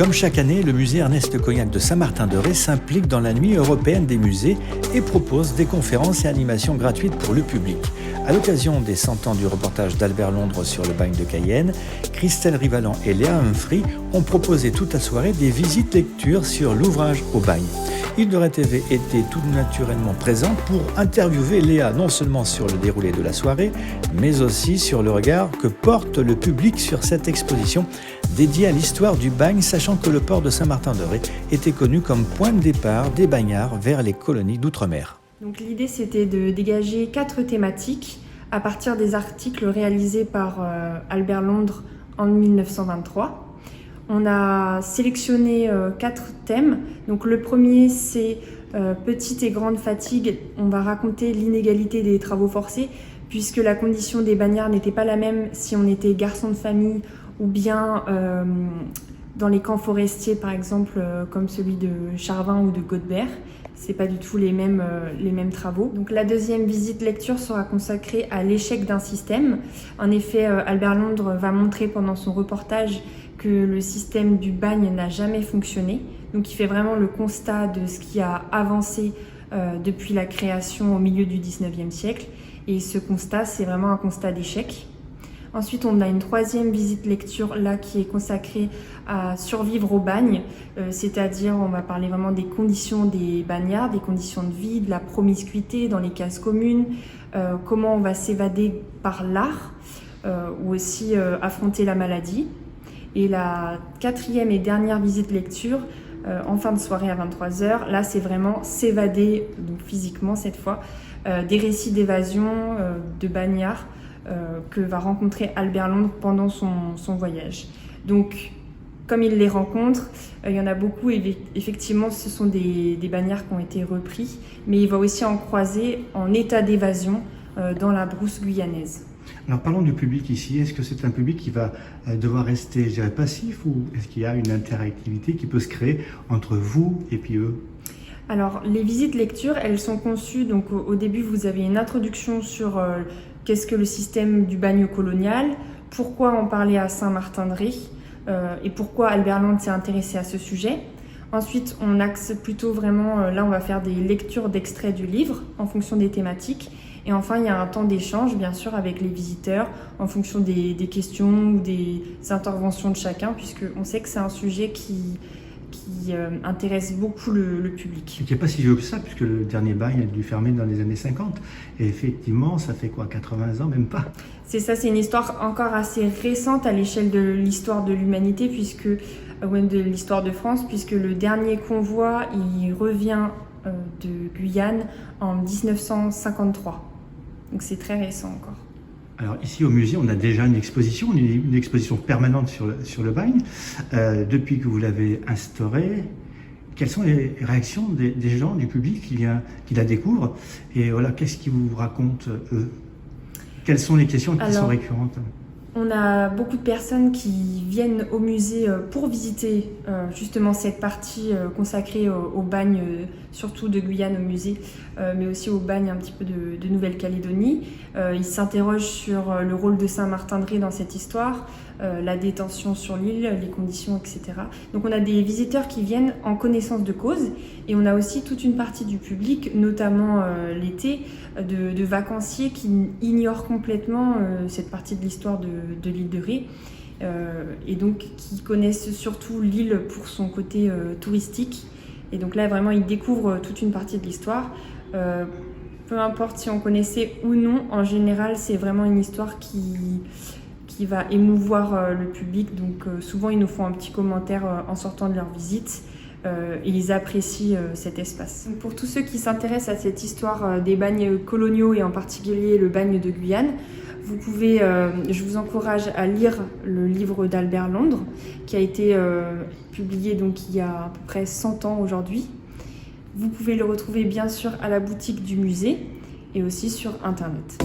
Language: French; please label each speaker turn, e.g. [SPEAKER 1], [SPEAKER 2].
[SPEAKER 1] Comme chaque année, le musée Ernest Coignac de Saint-Martin-de-Ré s'implique dans la nuit européenne des musées et propose des conférences et animations gratuites pour le public. À l'occasion des 100 ans du reportage d'Albert Londres sur le bagne de Cayenne, Christelle Rivalan et Léa Humphrey ont proposé toute la soirée des visites lectures sur l'ouvrage au bagne. Île-de-Ré TV était tout naturellement présent pour interviewer Léa non seulement sur le déroulé de la soirée, mais aussi sur le regard que porte le public sur cette exposition dédiée à l'histoire du bagne, sachant que le port de Saint-Martin-de-Ré était connu comme point de départ des bagnards vers les colonies d'outre-mer.
[SPEAKER 2] Donc l'idée, c'était de dégager 4 thématiques à partir des articles réalisés par Albert Londres en 1923. On a sélectionné 4 thèmes. Donc le premier, c'est petite et grande fatigue. On va raconter l'inégalité des travaux forcés, puisque la condition des bagnards n'était pas la même si on était garçon de famille ou bien dans les camps forestiers, par exemple, comme celui de Charvin ou de Godebert. C'est pas du tout les mêmes travaux. Donc la deuxième visite lecture sera consacrée à l'échec d'un système. En effet, Albert Londres va montrer pendant son reportage que le système du bagne n'a jamais fonctionné. Donc il fait vraiment le constat de ce qui a avancé depuis la création au milieu du 19e siècle. Et ce constat, c'est vraiment un constat d'échec. Ensuite, on a une troisième visite lecture là qui est consacrée à survivre au bagne, c'est-à-dire on va parler vraiment des conditions des bagnards, des conditions de vie, de la promiscuité dans les cases communes, comment on va s'évader par l'art ou aussi affronter la maladie. Et la quatrième et dernière visite lecture, en fin de soirée à 23h, là c'est vraiment s'évader, donc physiquement cette fois, des récits d'évasion de bagnards que va rencontrer Albert Londres pendant son voyage. Donc, comme il les rencontre, il y en a beaucoup, et effectivement, ce sont des bagnards qui ont été repris, mais il va aussi en croiser en état d'évasion dans la brousse guyanaise.
[SPEAKER 3] Alors parlons du public ici. Est-ce que c'est un public qui va devoir rester, je dirais, passif, ou est-ce qu'il y a une interactivité qui peut se créer entre vous et puis eux ?
[SPEAKER 2] Alors, les visites lectures, elles sont conçues, donc au début, vous avez une introduction sur qu'est-ce que le système du bagne colonial, pourquoi en parler à Saint-Martin-de-Ré et pourquoi Albert Londres s'est intéressé à ce sujet. Ensuite, on axe plutôt vraiment, là on va faire des lectures d'extraits du livre en fonction des thématiques. Et enfin, il y a un temps d'échange, bien sûr, avec les visiteurs en fonction des questions ou des interventions de chacun, puisqu'on sait que c'est un sujet qui intéresse beaucoup le public.
[SPEAKER 3] Et qui n'est pas si vieux que ça, puisque le dernier bagne a dû fermer dans les années 50. Et effectivement, ça fait quoi, 80 ans, même pas?
[SPEAKER 2] C'est ça, c'est une histoire encore assez récente à l'échelle de l'histoire de l'humanité, de l'histoire de France, puisque le dernier convoi, il revient de Guyane en 1953. Donc c'est très récent encore.
[SPEAKER 3] Alors ici au musée, on a déjà une exposition permanente sur le bagne. Depuis que vous l'avez instauré, quelles sont les réactions des gens, du public qui la découvrent? Et voilà, qu'est-ce qu'ils vous racontent, eux? Quelles sont les questions qui sont récurrentes?
[SPEAKER 2] On a beaucoup de personnes qui viennent au musée pour visiter justement cette partie consacrée au bagne, surtout de Guyane au musée, mais aussi au bagne un petit peu de Nouvelle-Calédonie. Ils s'interrogent sur le rôle de Saint-Martin-de-Ré dans cette histoire, la détention sur l'île, les conditions, etc. Donc on a des visiteurs qui viennent en connaissance de cause, et on a aussi toute une partie du public, notamment l'été, de vacanciers qui ignorent complètement cette partie de l'histoire de l'île de Ré, et donc qui connaissent surtout l'île pour son côté touristique. Et donc là, vraiment, ils découvrent toute une partie de l'histoire. Peu importe si on connaissait ou non, en général, c'est vraiment une histoire qui va émouvoir le public. Donc souvent, ils nous font un petit commentaire en sortant de leur visite. Et ils apprécient cet espace. Donc pour tous ceux qui s'intéressent à cette histoire des bagnes coloniaux et en particulier le bagne de Guyane, je vous encourage à lire le livre d'Albert Londres qui a été publié donc il y a à peu près 100 ans aujourd'hui. Vous pouvez le retrouver bien sûr à la boutique du musée et aussi sur internet.